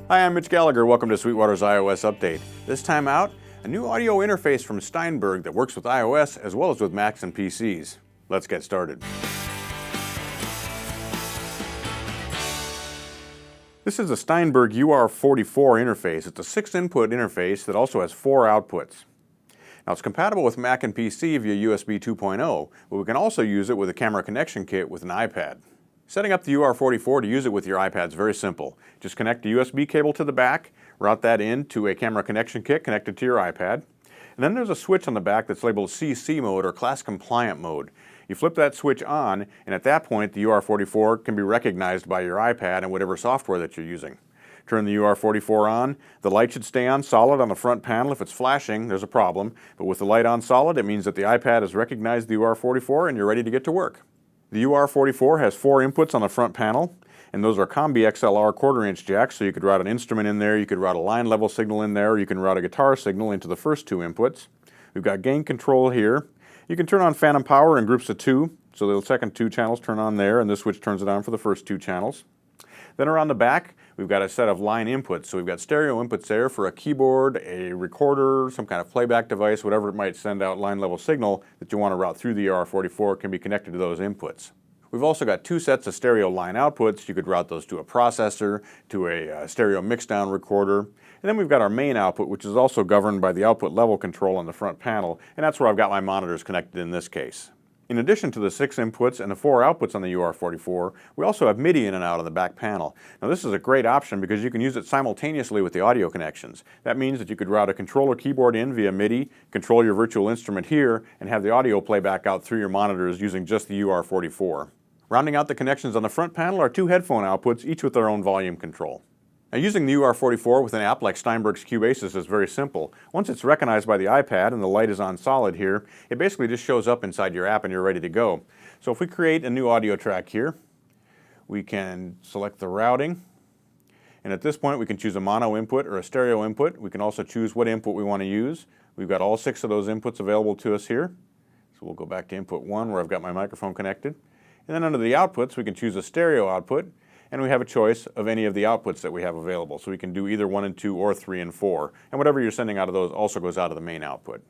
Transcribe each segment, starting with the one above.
Hi, I'm Mitch Gallagher. Welcome to Sweetwater's iOS update. This time out, a new audio interface from Steinberg that works with iOS as well as with Macs and PCs. Let's get started. This is a Steinberg UR44 interface. It's a 6-input interface that also has 4 outputs. Now, it's compatible with Mac and PC via USB 2.0, but we can also use it with a camera connection kit with an iPad. Setting up the UR44 to use it with your iPad is very simple. Just connect the USB cable to the back, route that in to a camera connection kit connected to your iPad, and then there's a switch on the back that's labeled CC mode or class compliant mode. You flip that switch on, and at that point the UR44 can be recognized by your iPad and whatever software that you're using. Turn the UR44 on. The light should stay on solid on the front panel. If it's flashing, there's a problem, but with the light on solid, it means that the iPad has recognized the UR44 and you're ready to get to work. The UR44 has 4 inputs on the front panel, and those are Combi XLR 1/4-inch jacks, so you could route an instrument in there, you could route a line level signal in there, or you can route a guitar signal into the first 2 inputs. We've got gain control here. You can turn on phantom power in groups of 2, so the second 2 channels turn on there, and this switch turns it on for the first 2 channels. Then around the back, we've got a set of line inputs. So we've got stereo inputs there for a keyboard, a recorder, some kind of playback device, whatever it might send out line level signal that you want to route through the UR44 can be connected to those inputs. We've also got 2 sets of stereo line outputs. You could route those to a processor, to a stereo mixdown recorder. And then we've got our main output, which is also governed by the output level control on the front panel, and that's where I've got my monitors connected in this case. In addition to the 6 inputs and the 4 outputs on the UR44, we also have MIDI in and out on the back panel. Now, this is a great option because you can use it simultaneously with the audio connections. That means that you could route a controller keyboard in via MIDI, control your virtual instrument here, and have the audio play back out through your monitors using just the UR44. Rounding out the connections on the front panel are 2 headphone outputs, each with their own volume control. Now, using the UR44 with an app like Steinberg's Cubasis is very simple. Once it's recognized by the iPad and the light is on solid here, it basically just shows up inside your app and you're ready to go. So if we create a new audio track here, we can select the routing, and at this point we can choose a mono input or a stereo input. We can also choose what input we want to use. We've got all 6 of those inputs available to us here. So we'll go back to input 1 where I've got my microphone connected. And then under the outputs we can choose a stereo output, and we have a choice of any of the outputs that we have available. So we can do either 1 and 2 or 3 and 4. And whatever you're sending out of those also goes out of the main output.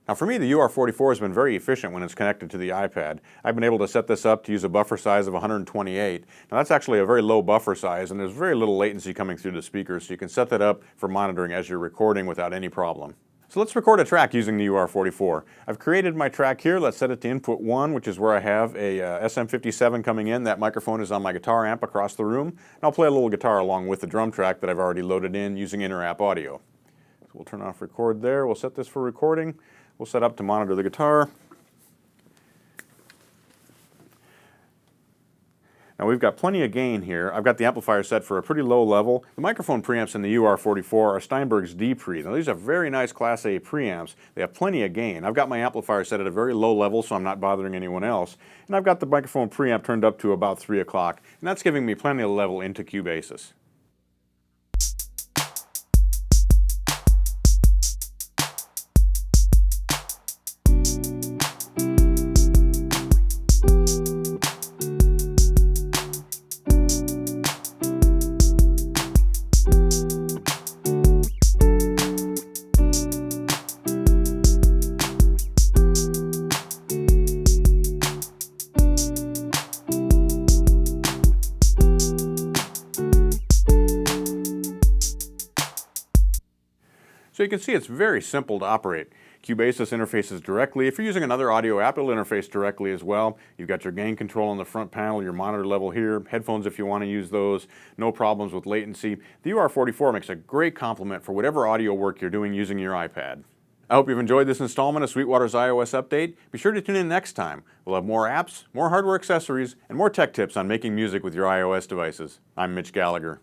Now, for me, the UR44 has been very efficient when it's connected to the iPad. I've been able to set this up to use a buffer size of 128. Now, that's actually a very low buffer size, and there's very little latency coming through the speakers, so you can set that up for monitoring as you're recording without any problem. So let's record a track using the UR44. I've created my track here. Let's set it to input 1, which is where I have a SM57 coming in. That microphone is on my guitar amp across the room. And I'll play a little guitar along with the drum track that I've already loaded in using inter-app audio. So we'll turn off record there. We'll set this for recording. We'll set up to monitor the guitar. Now, we've got plenty of gain here. I've got the amplifier set for a pretty low level. The microphone preamps in the UR44 are Steinberg's D-Pre. Now, these are very nice Class A preamps. They have plenty of gain. I've got my amplifier set at a very low level, so I'm not bothering anyone else. And I've got the microphone preamp turned up to about 3 o'clock, and that's giving me plenty of level into Cubasis. So you can see it's very simple to operate. Cubasis interfaces directly. If you're using another audio app, it'll interface directly as well. You've got your gain control on the front panel, your monitor level here, headphones if you want to use those, no problems with latency. The UR44 makes a great complement for whatever audio work you're doing using your iPad. I hope you've enjoyed this installment of Sweetwater's iOS Update. Be sure to tune in next time. We'll have more apps, more hardware accessories, and more tech tips on making music with your iOS devices. I'm Mitch Gallagher.